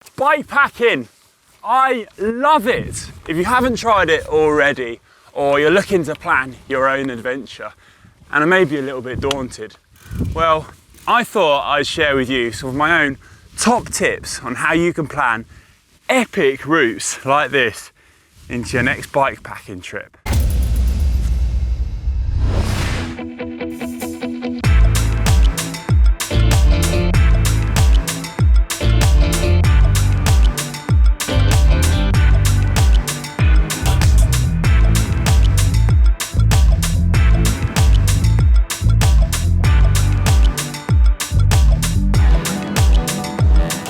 Bikepacking, I love it. If you haven't tried it already, or you're looking to plan your own adventure and are maybe a little bit daunted, well, I thought I'd share with you some of my own top tips on how you can plan epic routes like this into your next bikepacking trip.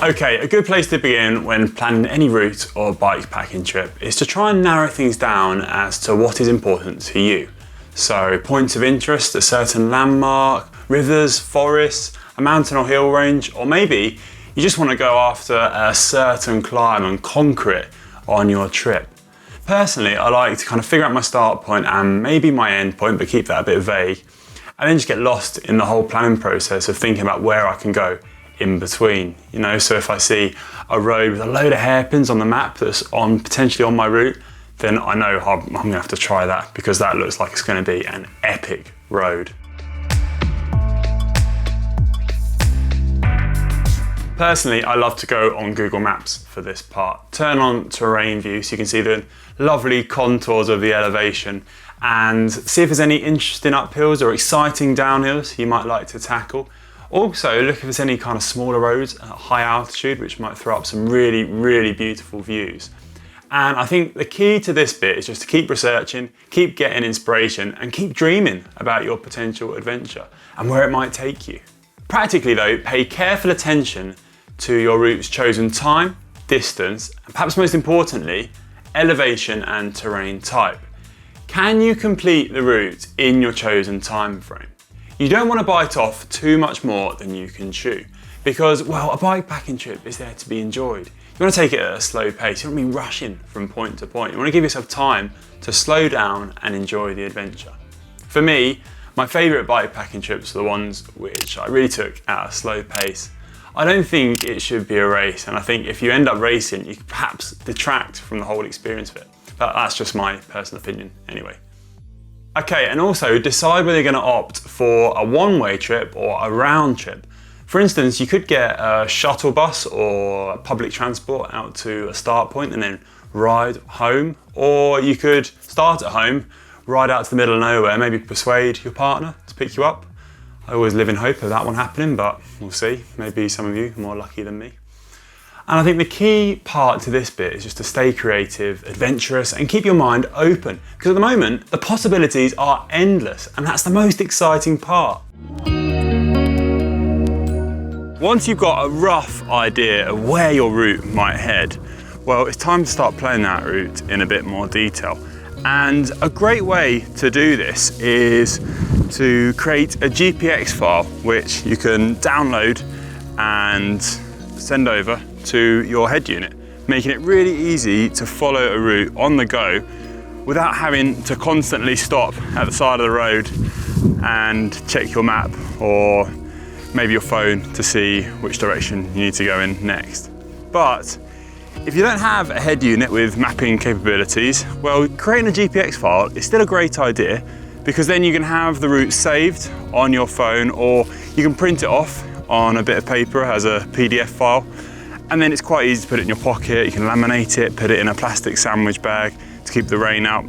Okay, a good place to begin when planning any route or bikepacking trip is to try and narrow things down as to what is important to you. So points of interest, a certain landmark, rivers, forests, a mountain or hill range, or maybe you just want to go after a certain climb and conquer it on your trip. Personally, I like to kind of figure out my start point and maybe my end point, but keep that a bit vague, and then just get lost in the whole planning process of thinking about where I can go in between, you know. So if I see a road with a load of hairpins on the map that's potentially on my route, then I know I'm gonna have to try that because that looks like it's gonna be an epic road. Personally, I love to go on Google Maps for this part. Turn on terrain view so you can see the lovely contours of the elevation and see if there's any interesting uphills or exciting downhills you might like to tackle. Also, look if there's any kind of smaller roads at high altitude which might throw up some really, really beautiful views. And I think the key to this bit is just to keep researching, keep getting inspiration, and keep dreaming about your potential adventure and where it might take you. Practically though, pay careful attention to your route's chosen time, distance, and perhaps most importantly, elevation and terrain type. Can you complete the route in your chosen time frame? You don't want to bite off too much more than you can chew because, well, a bikepacking trip is there to be enjoyed. You want to take it at a slow pace. You don't want to be rushing from point to point. You want to give yourself time to slow down and enjoy the adventure. For me, my favourite bikepacking trips are the ones which I really took at a slow pace. I don't think it should be a race, and I think if you end up racing, you could perhaps detract from the whole experience of it. But that's just my personal opinion anyway. Okay, and also decide whether you're going to opt for a one-way trip or a round trip. For instance, you could get a shuttle bus or public transport out to a start point and then ride home, or you could start at home, ride out to the middle of nowhere, maybe persuade your partner to pick you up. I always live in hope of that one happening, but we'll see. Maybe some of you are more lucky than me. And I think the key part to this bit is just to stay creative, adventurous, and keep your mind open. Because at the moment, the possibilities are endless, and that's the most exciting part. Once you've got a rough idea of where your route might head, well, it's time to start planning that route in a bit more detail. And a great way to do this is to create a GPX file, which you can download and send over to your head unit, making it really easy to follow a route on the go without having to constantly stop at the side of the road and check your map or maybe your phone to see which direction you need to go in next. But if you don't have a head unit with mapping capabilities, well, creating a GPX file is still a great idea because then you can have the route saved on your phone, or you can print it off on a bit of paper as a PDF file. And then it's quite easy to put it in your pocket. You can laminate it, put it in a plastic sandwich bag to keep the rain out.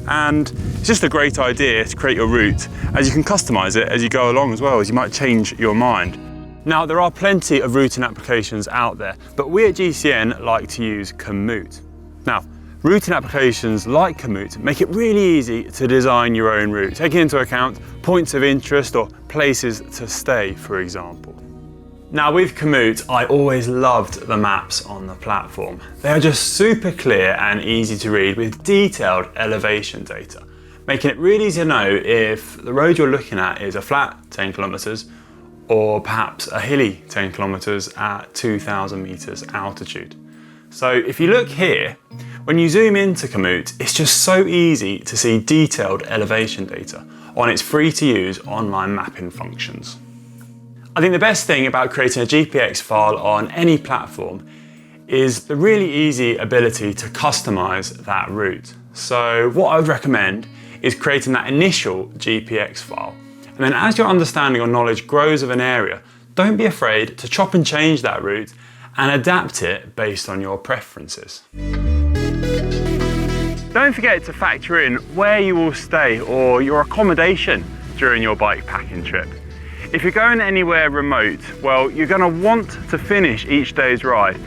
And it's just a great idea to create your route, as you can customize it as you go along as well, as you might change your mind. Now, there are plenty of routing applications out there, but we at GCN like to use Komoot. Now, routing applications like Komoot make it really easy to design your own route, taking into account points of interest or places to stay, for example. Now with Komoot, I always loved the maps on the platform. They are just super clear and easy to read with detailed elevation data, making it really easy to know if the road you're looking at is a flat 10 kilometers or perhaps a hilly 10 kilometers at 2,000 meters altitude. So if you look here, when you zoom into Komoot, it's just so easy to see detailed elevation data on its free to use online mapping functions. I think the best thing about creating a GPX file on any platform is the really easy ability to customize that route. So what I would recommend is creating that initial GPX file. And then as your understanding or knowledge grows of an area, don't be afraid to chop and change that route and adapt it based on your preferences. Don't forget to factor in where you will stay or your accommodation during your bikepacking trip. If you're going anywhere remote, well, you're going to want to finish each day's ride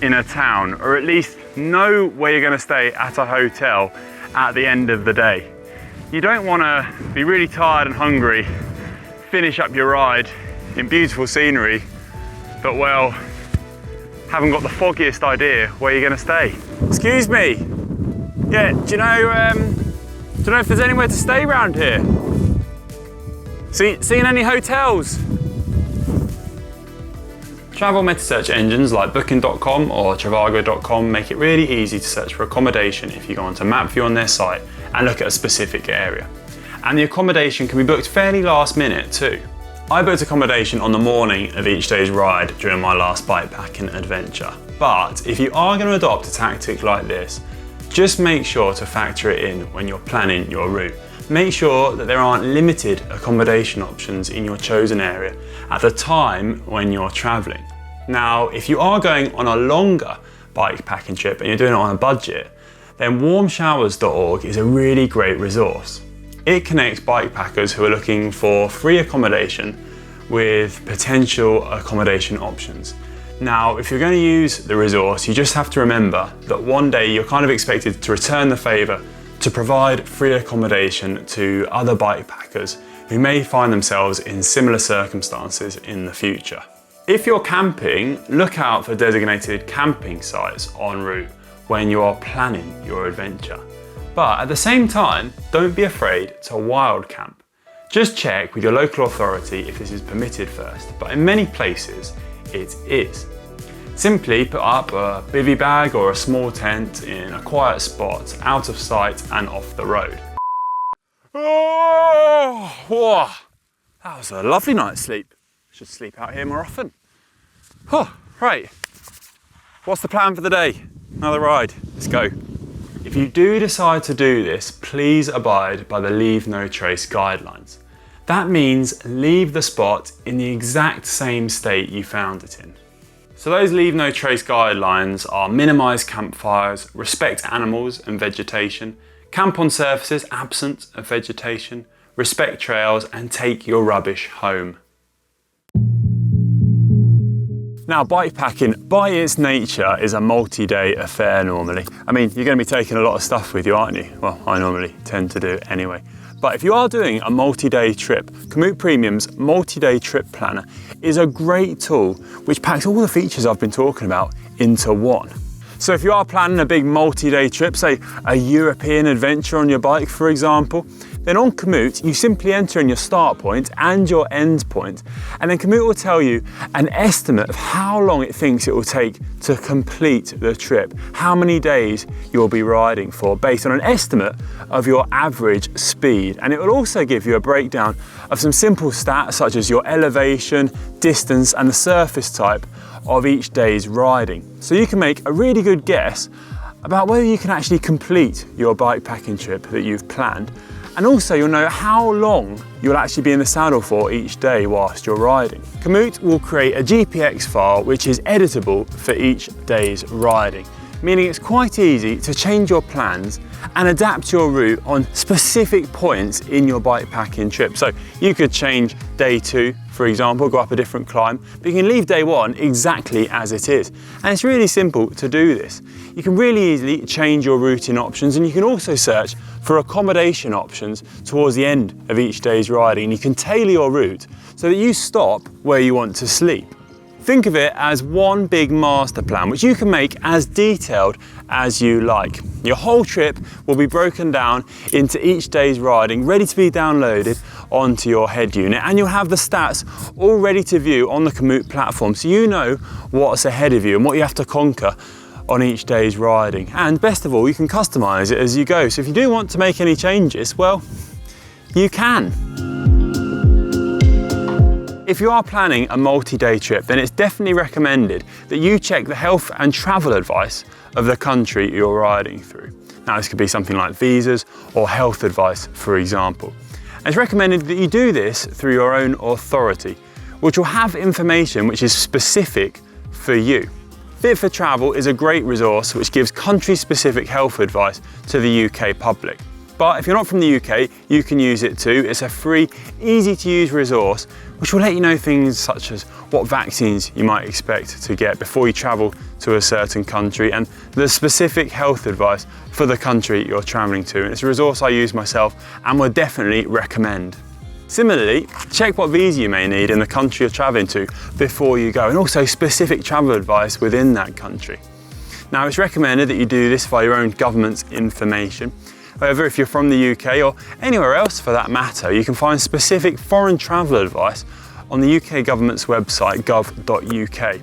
in a town, or at least know where you're going to stay at a hotel at the end of the day. You don't want to be really tired and hungry, finish up your ride in beautiful scenery, but well, haven't got the foggiest idea where you're going to stay. Excuse me. Yeah, do you know if there's anywhere to stay around here? Seen any hotels? Travel meta search engines like Booking.com or Trivago.com make it really easy to search for accommodation if you go onto map view on their site and look at a specific area. And the accommodation can be booked fairly last minute too. I booked accommodation on the morning of each day's ride during my last bikepacking adventure. But if you are going to adopt a tactic like this, just make sure to factor it in when you're planning your route. Make sure that there aren't limited accommodation options in your chosen area at the time when you're traveling. Now, if you are going on a longer bikepacking trip and you're doing it on a budget, then warmshowers.org is a really great resource. It connects bikepackers who are looking for free accommodation with potential accommodation options. Now, if you're going to use the resource, you just have to remember that one day you're kind of expected to return the favour to provide free accommodation to other bikepackers who may find themselves in similar circumstances in the future. If you're camping, look out for designated camping sites en route when you are planning your adventure. But at the same time, don't be afraid to wild camp. Just check with your local authority if this is permitted first, but in many places, it is. Simply put up a bivvy bag or a small tent in a quiet spot, out of sight and off the road. Oh, whoa. That was a lovely night's sleep. Should sleep out here more often. Oh, right. What's the plan for the day? Another ride. Let's go. If you do decide to do this, please abide by the Leave No Trace guidelines. That means leave the spot in the exact same state you found it in. So those Leave No Trace guidelines are minimise campfires, respect animals and vegetation, camp on surfaces absent of vegetation, respect trails and take your rubbish home. Now, bikepacking by its nature is a multi-day affair normally. I mean, you're going to be taking a lot of stuff with you, aren't you? Well, I normally tend to do anyway. But if you are doing a multi-day trip, Komoot Premium's multi-day trip planner is a great tool which packs all the features I've been talking about into one. So if you are planning a big multi-day trip, say a European adventure on your bike, for example, then on Komoot, you simply enter in your start point and your end point, and then Komoot will tell you an estimate of how long it thinks it will take to complete the trip, how many days you'll be riding for, based on an estimate of your average speed. And it will also give you a breakdown of some simple stats such as your elevation, distance, and the surface type of each day's riding. So you can make a really good guess about whether you can actually complete your bikepacking trip that you've planned. And also you'll know how long you'll actually be in the saddle for each day whilst you're riding. Komoot will create a GPX file which is editable for each day's riding, meaning it's quite easy to change your plans and adapt your route on specific points in your bikepacking trip. So you could change day 2, for example, go up a different climb, but you can leave day 1 exactly as it is. And it's really simple to do this. You can really easily change your routing options, and you can also search for accommodation options towards the end of each day's riding, and you can tailor your route so that you stop where you want to sleep. Think of it as one big master plan, which you can make as detailed as you like. Your whole trip will be broken down into each day's riding, ready to be downloaded onto your head unit, and you'll have the stats all ready to view on the Komoot platform, so you know what's ahead of you and what you have to conquer on each day's riding. And best of all, you can customize it as you go. So if you do want to make any changes, well, you can. If you are planning a multi-day trip, then it's definitely recommended that you check the health and travel advice of the country you're riding through. Now, this could be something like visas or health advice, for example. And it's recommended that you do this through your own authority, which will have information which is specific for you. Fit for Travel is a great resource which gives country-specific health advice to the UK public. But if you're not from the UK, you can use it too. It's a free, easy to use resource which will let you know things such as what vaccines you might expect to get before you travel to a certain country and the specific health advice for the country you're traveling to. And it's a resource I use myself and would definitely recommend. Similarly, check what visa you may need in the country you're traveling to before you go, and also specific travel advice within that country. Now, it's recommended that you do this via your own government's information. However, if you're from the UK or anywhere else for that matter, you can find specific foreign travel advice on the UK government's website, gov.uk.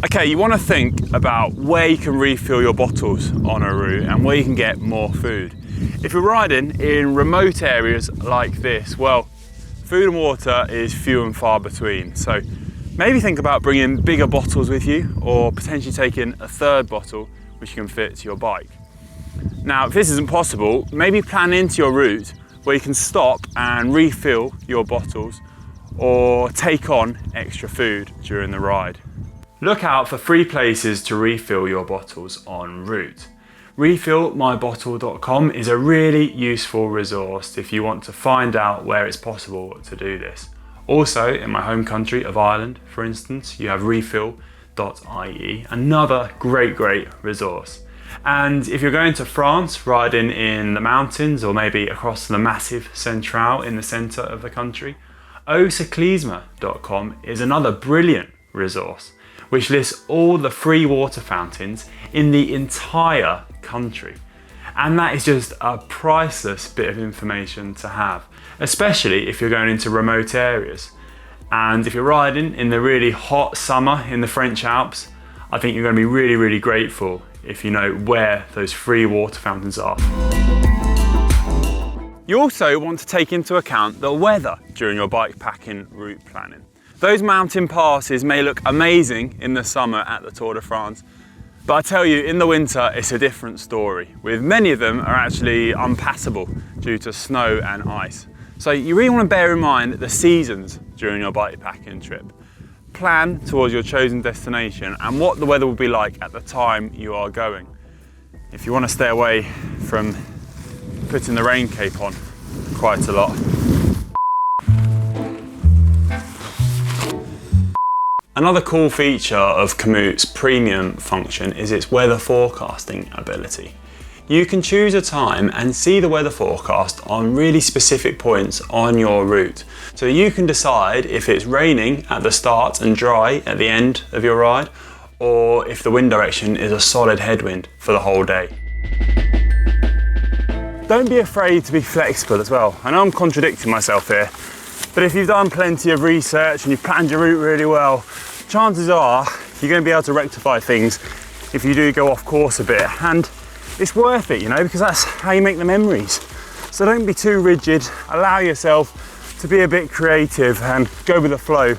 Okay, you want to think about where you can refill your bottles on a route and where you can get more food. If you're riding in remote areas like this, well, food and water is few and far between. So maybe think about bringing bigger bottles with you, or potentially taking a third bottle which you can fit to your bike. Now, if this isn't possible, maybe plan into your route where you can stop and refill your bottles or take on extra food during the ride. Look out for free places to refill your bottles en route. Refillmybottle.com is a really useful resource if you want to find out where it's possible to do this. Also, in my home country of Ireland, for instance, you have refill.ie, another great resource. And if you're going to France, riding in the mountains or maybe across the massive Centrale in the centre of the country, cyclisme.com is another brilliant resource which lists all the free water fountains in the entire country. And that is just a priceless bit of information to have, especially if you're going into remote areas. And if you're riding in the really hot summer in the French Alps, I think you're going to be really grateful if you know where those free water fountains are. You also want to take into account the weather during your bikepacking route planning. Those mountain passes may look amazing in the summer at the Tour de France, but I tell you, in the winter, it's a different story, with many of them are actually unpassable due to snow and ice. So you really want to bear in mind the seasons during your bikepacking trip. Plan towards your chosen destination and what the weather will be like at the time you are going. If you want to stay away from putting the rain cape on quite a lot. Another cool feature of Komoot's premium function is its weather forecasting ability. You can choose a time and see the weather forecast on really specific points on your route. So you can decide if it's raining at the start and dry at the end of your ride, or if the wind direction is a solid headwind for the whole day. Don't be afraid to be flexible as well. I know I'm contradicting myself here, but if you've done plenty of research and you've planned your route really well, chances are you're going to be able to rectify things if you do go off course a bit. And it's worth it, you know, because that's how you make the memories. So don't be too rigid, allow yourself to be a bit creative and go with the flow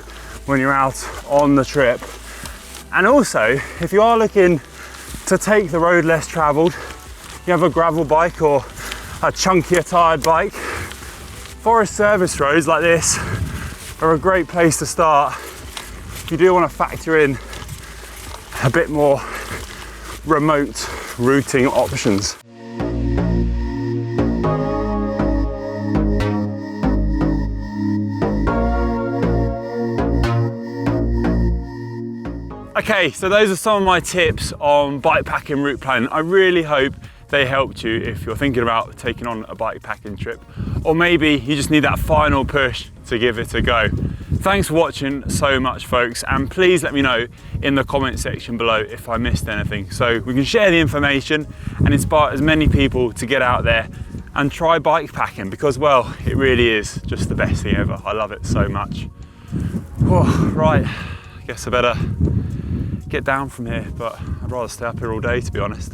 when you're out on the trip. And also, if you are looking to take the road less travelled, you have a gravel bike or a chunkier tired bike, forest service roads like this are a great place to start. You do want to factor in a bit more remote routing options. Okay, so those are some of my tips on bikepacking route planning. I really hope they helped you if you're thinking about taking on a bikepacking trip, or maybe you just need that final push to give it a go. Thanks for watching so much, folks, and please let me know in the comment section below if I missed anything, so we can share the information and inspire as many people to get out there and try bikepacking, because, well, it really is just the best thing ever. I love it so much. Oh, right, I guess I better get down from here, but I'd rather stay up here all day, to be honest.